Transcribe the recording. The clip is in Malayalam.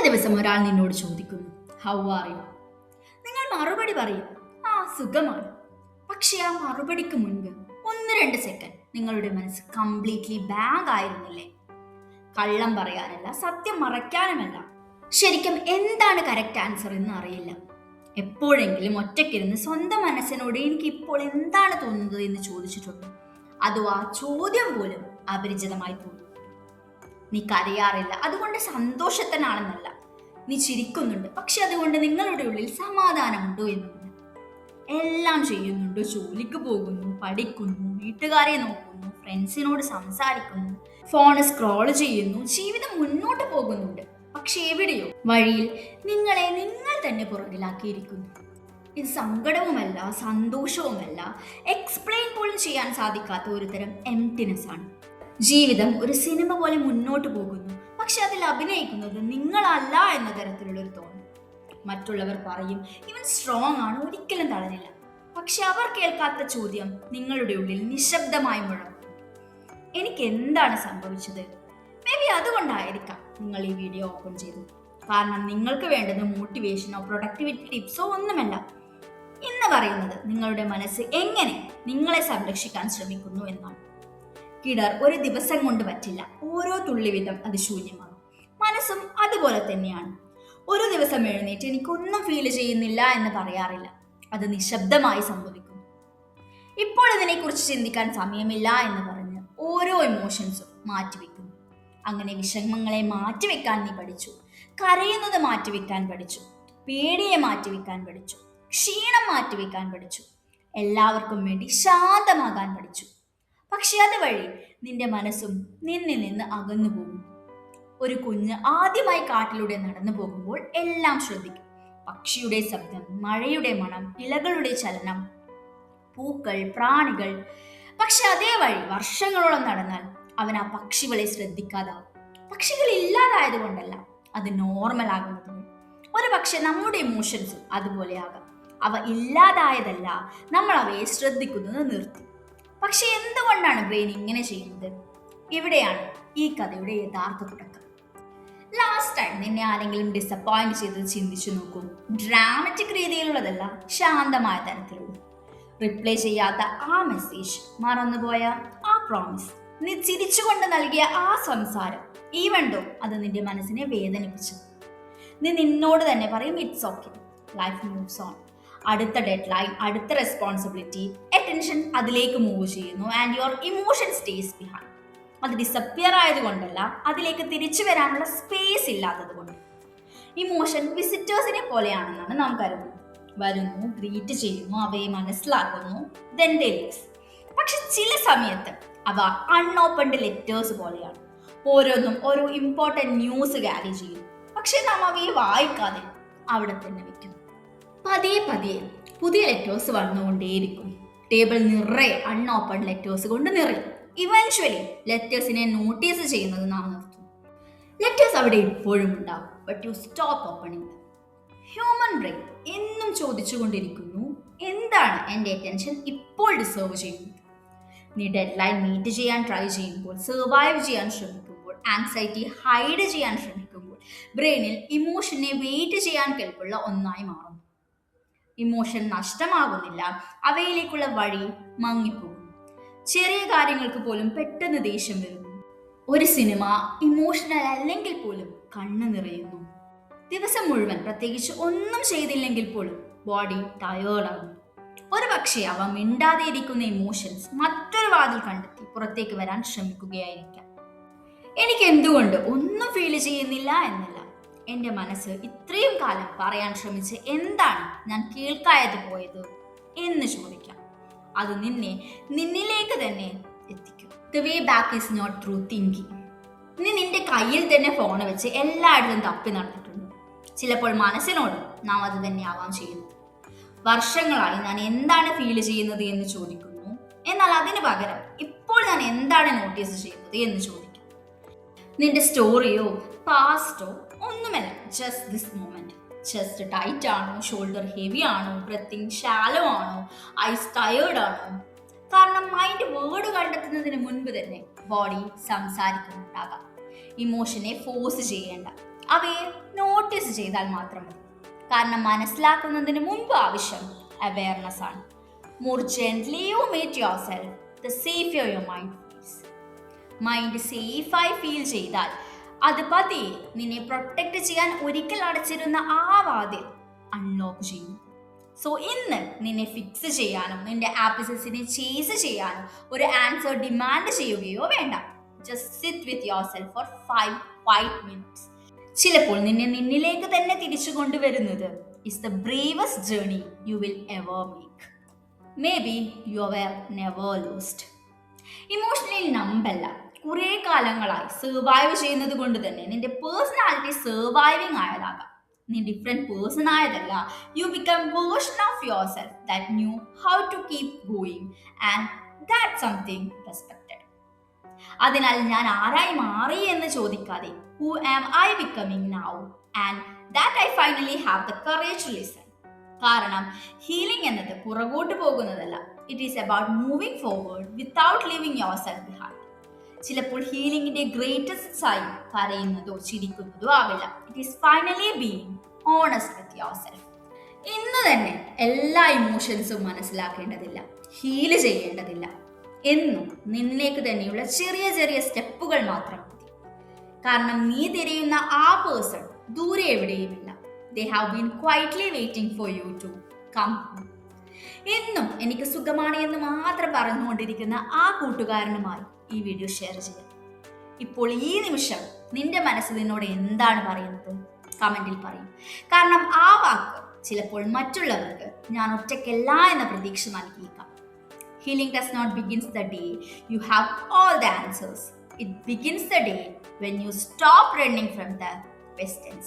ദിവസം ഒരാൾ നിന്നോട് ചോദിക്കുന്നു, ഹൗ ആർ യു? നിങ്ങൾ മറുപടി പറയും, ആ സുഖമാണ്. പക്ഷെ ആ മറുപടിക്ക് മുൻപ് 1-2 സെക്കൻഡ് നിങ്ങളുടെ മനസ്സ് കംപ്ലീറ്റ്ലി ബാങ്ക് ആയിരുന്നില്ലേ? കള്ളം പറയാനല്ല, സത്യം മറയ്ക്കാനുമല്ല. ശരിക്കും എന്താണ് കറക്റ്റ് ആൻസർ എന്ന് അറിയില്ല. എപ്പോഴെങ്കിലും ഒറ്റയ്ക്കിരുന്ന് സ്വന്തം മനസ്സിനോട് എനിക്ക് ഇപ്പോൾ എന്താണ് തോന്നുന്നത് എന്ന് ചോദിച്ചിട്ടുണ്ട്. അതോ ആ ചോദ്യം പോലും അപരിചിതമായി തോന്നും. നീ കരയാറില്ല, അതുകൊണ്ട് സന്തോഷത്തിനാണെന്നല്ല. നീ ചിരിക്കുന്നുണ്ട്, പക്ഷെ അതുകൊണ്ട് നിങ്ങളുടെ ഉള്ളിൽ സമാധാനമുണ്ടോ എന്നുമില്ല. എല്ലാം ചെയ്യുന്നുണ്ട്, ജോലിക്ക് പോകുന്നു, പഠിക്കുന്നു, വീട്ടുകാരെ നോക്കുന്നു, ഫ്രണ്ട്സിനോട് സംസാരിക്കുന്നു, ഫോണ് സ്ക്രോൾ ചെയ്യുന്നു, ജീവിതം മുന്നോട്ട് പോകുന്നുണ്ട്. പക്ഷെ എവിടെയോ വഴിയിൽ നിങ്ങളെ നിങ്ങൾ തന്നെ പുറകിലാക്കിയിരിക്കുന്നു. ഇത് സങ്കടവുമല്ല, സന്തോഷവുമല്ല, എക്സ്പ്ലെയിൻ പോലും ചെയ്യാൻ സാധിക്കാത്ത ഒരു തരം എംപ്റ്റിനെസ് ആണ്. ജീവിതം ഒരു സിനിമ പോലെ മുന്നോട്ട് പോകുന്നു, പക്ഷെ അതിൽ അഭിനയിക്കുന്നത് നിങ്ങളല്ല എന്ന തരത്തിലുള്ള ഒരു തോന്നൽ. മറ്റുള്ളവർ പറയും, ഇവൻ സ്ട്രോങ് ആണ്, ഒരിക്കലും തളരില്ല. പക്ഷെ അവർ കേൾക്കാത്ത ചോദ്യം നിങ്ങളുടെ ഉള്ളിൽ നിശബ്ദമായി മുഴങ്ങും, എനിക്ക് എന്താണ് സംഭവിച്ചത്? മേ ബി അതുകൊണ്ടായിരിക്കാം നിങ്ങൾ ഈ വീഡിയോ ഓപ്പൺ ചെയ്തത്. കാരണം നിങ്ങൾക്ക് വേണ്ടത് മോട്ടിവേഷനോ പ്രൊഡക്ടിവിറ്റി ടിപ്സോ ഒന്നുമല്ല. ഇന്ന് പറയുന്നത് നിങ്ങളുടെ മനസ്സ് എങ്ങനെ നിങ്ങളെ സംരക്ഷിക്കാൻ ശ്രമിക്കുന്നു എന്നാണ്. കിടർ ഒരു ദിവസം കൊണ്ട് പറ്റില്ല. ഓരോ തുള്ളി വീതം അത് ശൂന്യമാകും. മനസ്സും അതുപോലെ തന്നെയാണ്. ഒരു ദിവസം എഴുന്നേറ്റ് എനിക്കൊന്നും ഫീൽ ചെയ്യുന്നില്ല എന്ന് പറയാറില്ല. അത് നിശബ്ദമായി സംഭവിക്കും. ഇപ്പോൾ ഇതിനെക്കുറിച്ച് ചിന്തിക്കാൻ സമയമില്ല എന്ന് പറഞ്ഞ് ഓരോ ഇമോഷൻസും മാറ്റിവെക്കുന്നു. അങ്ങനെ വിഷമങ്ങളെ മാറ്റിവെക്കാൻ നീ പഠിച്ചു. കരയുന്നത് മാറ്റിവെക്കാൻ പഠിച്ചു. പേടിയെ മാറ്റിവെക്കാൻ പഠിച്ചു. ക്ഷീണം മാറ്റിവെക്കാൻ പഠിച്ചു. എല്ലാവർക്കും വേണ്ടി ശാന്തമാകാൻ പഠിച്ചു. പക്ഷെ അതുവഴി നിന്റെ മനസ്സും നിന്നിൽ നിന്ന് അകന്നു പോകും. ഒരു കുഞ്ഞ് ആദ്യമായി കാട്ടിലൂടെ നടന്നു പോകുമ്പോൾ എല്ലാം ശ്രദ്ധിക്കും. പക്ഷിയുടെ ശബ്ദം, മഴയുടെ മണം, ഇലകളുടെ ചലനം, പൂക്കൾ, പ്രാണികൾ. പക്ഷെ അതേ വഴി വർഷങ്ങളോളം നടന്നാൽ അവൻ ആ പക്ഷികളെ ശ്രദ്ധിക്കാതാവും. പക്ഷികൾ ഇല്ലാതായത് കൊണ്ടല്ല, അത് നോർമൽ ആകുന്നത്. ഒരു പക്ഷെ നമ്മുടെ ഇമോഷൻസും അതുപോലെയാകാം. അവ ഇല്ലാതായതല്ല, നമ്മൾ അവയെ ശ്രദ്ധിക്കുന്നത് നിർത്തി. പക്ഷെ എന്തുകൊണ്ടാണ് ബ്രെയിൻ ഇങ്ങനെ ചെയ്യുന്നത്? ഇവിടെയാണ് ഈ കഥയുടെ യഥാർത്ഥ തുടക്കം. ലാസ്റ്റ് ടൈം നിന്നെ ആരെങ്കിലും ഡിസപ്പോയിന്റ് ചെയ്തത് ചിന്തിച്ചു നോക്കൂ. ഡ്രാമറ്റിക് രീതിയിലുള്ളതല്ല, ശാന്തമായ തരത്തിലുള്ള. റിപ്ലൈ ചെയ്യാത്ത ആ മെസ്സേജ്, മറന്നുപോയ ആ പ്രോമിസ്, നീ ചിരിച്ചുകൊണ്ട് നൽകിയ ആ സംസാരം, ഈവണ്ടോ അത് നിന്റെ മനസ്സിനെ വേദനിപ്പിച്ചു. നീ നിന്നോട് തന്നെ പറയും, it's okay, life moves on. അടുത്ത ഡെഡ് ലൈൻ, അടുത്ത റെസ്പോൺസിബിലിറ്റി, അറ്റൻഷൻ അതിലേക്ക് മൂവ് ചെയ്യുന്നു. And your emotion stays behind. അത് ഡിസപ്പിയർ ആയതുകൊണ്ടല്ല, അതിലേക്ക് തിരിച്ചു വരാനുള്ള സ്പേസ് ഇല്ലാത്തത് കൊണ്ട്. ഇമോഷൻ വിസിറ്റേഴ്സിനെ പോലെയാണെന്നാണ് നാം കരുതുന്നത്. വരുന്നു, ഗ്രീറ്റ് ചെയ്യുന്നു, അവയെ മനസ്സിലാക്കുന്നു, then they leave. പക്ഷെ ചില സമയത്ത് അവ അൺഓപ്പൺഡ് ലെറ്റേഴ്സ് പോലെയാണ്. ഓരോന്നും ഓരോ ഇമ്പോർട്ടൻറ്റ് ന്യൂസ് ക്യാരി ചെയ്യും. പക്ഷെ നാം അവയെ വായിക്കാതെ അവിടെ തന്നെ വെക്കും. പതിയെ പതിയെ പുതിയ ലെറ്റേഴ്സ് വന്നുകൊണ്ടേയിരിക്കും. ടേബിൾ നിറയെ അൺഓപ്പൺ ലെറ്റേഴ്സ് കൊണ്ട് നിറയും. ഇവൻച്വലി ലെറ്റേഴ്സിനെ നോട്ടീസ് ചെയ്യുന്നത് നാം നിർത്തും. ലെറ്റേഴ്സ് അവിടെ ഇപ്പോഴും ഉണ്ടാവും, but you stop opening. Human brain എന്നും ചോദിച്ചുകൊണ്ടിരിക്കുന്നു, എന്താണ് എൻ്റെ അറ്റൻഷൻ ഇപ്പോൾ ഡിസേർവ് ചെയ്യുന്നത്? നീ ഡെഡ് ലൈൻ മീറ്റ് ചെയ്യാൻ ട്രൈ ചെയ്യുമ്പോൾ, സർവൈവ് ചെയ്യാൻ ശ്രമിക്കുമ്പോൾ, ആൻസൈറ്റി ഹൈഡ് ചെയ്യാൻ ശ്രമിക്കുമ്പോൾ, ബ്രെയിനിൽ ഇമോഷനെ വെയിറ്റ് ചെയ്യാൻ കെൽപ്പുള്ള ഒന്നായി മാറുന്നു. ഇമോഷൻ നഷ്ടമാകുന്നില്ല, അവയിലേക്കുള്ള വഴി മങ്ങിപ്പോകും. ചെറിയ കാര്യങ്ങൾക്ക് പോലും പെട്ടെന്ന് ദേഷ്യം വരുന്നു. ഒരു സിനിമ ഇമോഷണൽ അല്ലെങ്കിൽ പോലും കണ്ണ് നിറയുന്നു. ദിവസം മുഴുവൻ പ്രത്യേകിച്ച് ഒന്നും ചെയ്തില്ലെങ്കിൽ പോലും ബോഡി ടയേർഡാകും. ഒരു പക്ഷേ അവ മിണ്ടാതെ ഇരിക്കുന്ന ഇമോഷൻസ് മറ്റൊരു വാതിൽ കണ്ടെത്തി പുറത്തേക്ക് വരാൻ ശ്രമിക്കുകയായിരിക്കാം. എനിക്ക് എന്തുകൊണ്ട് ഒന്നും ഫീൽ ചെയ്യുന്നില്ല എന്നല്ല, എൻ്റെ മനസ്സ് ഇത്രയും കാലം പറയാൻ ശ്രമിച്ച് എന്താണ് ഞാൻ കേൾക്കാതെ പോയത് എന്ന് ചോദിക്കാം. അത് നിന്നിലേക്ക് തന്നെ എത്തിക്കും. The way back is not through thinking. നീ നിന്റെ കയ്യിൽ തന്നെ ഫോൺ വെച്ച് എല്ലായിടത്തും തപ്പി നടന്നിട്ടുണ്ട്. ചിലപ്പോൾ മനസ്സിനോട് നാം അത് തന്നെ ആവാം ചെയ്യുന്നത്. വർഷങ്ങളായി ഞാൻ എന്താണ് ഫീൽ ചെയ്യുന്നത് എന്ന് ചോദിക്കുന്നു. എന്നാൽ അതിന് പകരം ഇപ്പോൾ ഞാൻ എന്താണ് നോട്ടീസ് ചെയ്യുന്നത് എന്ന് ചോദിക്കും. നിന്റെ സ്റ്റോറിയോ പാസ്റ്റോ ഒന്നുമല്ല, just this moment. Chest tight ആണോ, ഷോൾഡർ ഹെവി ആണോ, ബ്രെത്തിങ് ഷാലോ ആണോ, ഐസ് ടയേർഡ് ആണോ? കാരണം മൈൻഡ് വേർഡ് കണ്ടെത്തുന്നതിന് മുൻപ് തന്നെ ബോഡി സംസാരിക്കുന്നുണ്ടാകാം. ഇമോഷനെ ഫോഴ്സ് ചെയ്യേണ്ട, അവയെ നോട്ട് നോട്ടീസ് ചെയ്താൽ മാത്രം മതി. കാരണം മനസ്സിലാക്കുന്നതിന് മുൻപ് ആവശ്യം അവയർനെസ് ആണ്. More gently you meet yourself, the safer your mind feels. Mind സേഫായി ഫീൽ ചെയ്താൽ അത് പതിയെ നിന്നെ പ്രൊട്ടക്ട് ചെയ്യാൻ ഒരിക്കൽ അടച്ചിരുന്ന ആ വാതിൽ അൺലോക്ക് ചെയ്യും. സോ ഇന്ന് നിന്നെ ഫിക്സ് ചെയ്യാനോ നിന്റെ ആപ്പിസസിനെ ചേസ് ചെയ്യാനോ ഒരു ആൻസർ ഡിമാൻഡ് ചെയ്യുകയോ വേണ്ട. Just sit with your self for 5 minutes. ചിലപ്പോൾ നിന്നെ നിന്നിലേക്ക് തന്നെ തിരിച്ചു കൊണ്ടുവരുന്നത് is the bravest journey you will ever make. Maybe you were never lost. Emotionally നമ്പല്ല, കുറേ കാലങ്ങളായി സർവൈവ് ചെയ്യുന്നത് കൊണ്ട് തന്നെ നിന്റെ പേഴ്സണാലിറ്റി സർവൈവിങ് ആയതാകാം. നീ ഡിഫറെന്റ് പേഴ്സൺ ആയതല്ല. You become version of your self that knew how to keep going and that something respected. അതിനാൽ ഞാൻ ആരായി മാറി എന്ന് ചോദിക്കാതെ who am I becoming now and that I finally have the courage to listen. കാരണം ഹീലിംഗ് എന്നത് പുറകോട്ട് പോകുന്നതല്ല. It is about moving forward without leaving your self behind. ചിലപ്പോൾ ഹീലിംഗിന്റെ ഗ്രേറ്റസ്റ്റ് സൈൻ കരയുന്നതോ ചിരിക്കുന്നതോ ആവില്ല. It is finally being honest with your self. ഇന്ന് തന്നെ എല്ലാ ഇമോഷൻസും മനസ്സിലാക്കേണ്ടതില്ല, ഹീല് ചെയ്യേണ്ടതില്ല. എന്നും നിന്നിലേക്ക് തന്നെയുള്ള ചെറിയ ചെറിയ സ്റ്റെപ്പുകൾ മാത്രം മതി. കാരണം നീ തിരയുന്ന ആ പേഴ്സൺ ദൂരെ എവിടെയുമില്ല. They have been quietly waiting for you to come home. എന്നും എനിക്ക് സുഖമാണ് എന്ന് മാത്രം പറഞ്ഞുകൊണ്ടിരിക്കുന്ന ആ കൂട്ടുകാരനുമായി ഈ വീഡിയോ ഷെയർ ചെയ്യാം. ഇപ്പോൾ ഈ നിമിഷം നിന്റെ മനസ്സ് നിന്നോട് എന്താണ് പറയുന്നത്? കമന്റിൽ പറയും. കാരണം ആ വാക്ക് ചിലപ്പോൾ മറ്റുള്ളവർക്ക് ഞാൻ ഒറ്റയ്ക്കല്ല എന്ന പ്രതീക്ഷ നൽകിയേക്കാം. Healing does not begins the day you have all the answers. It begins the day when you stop running from the questions.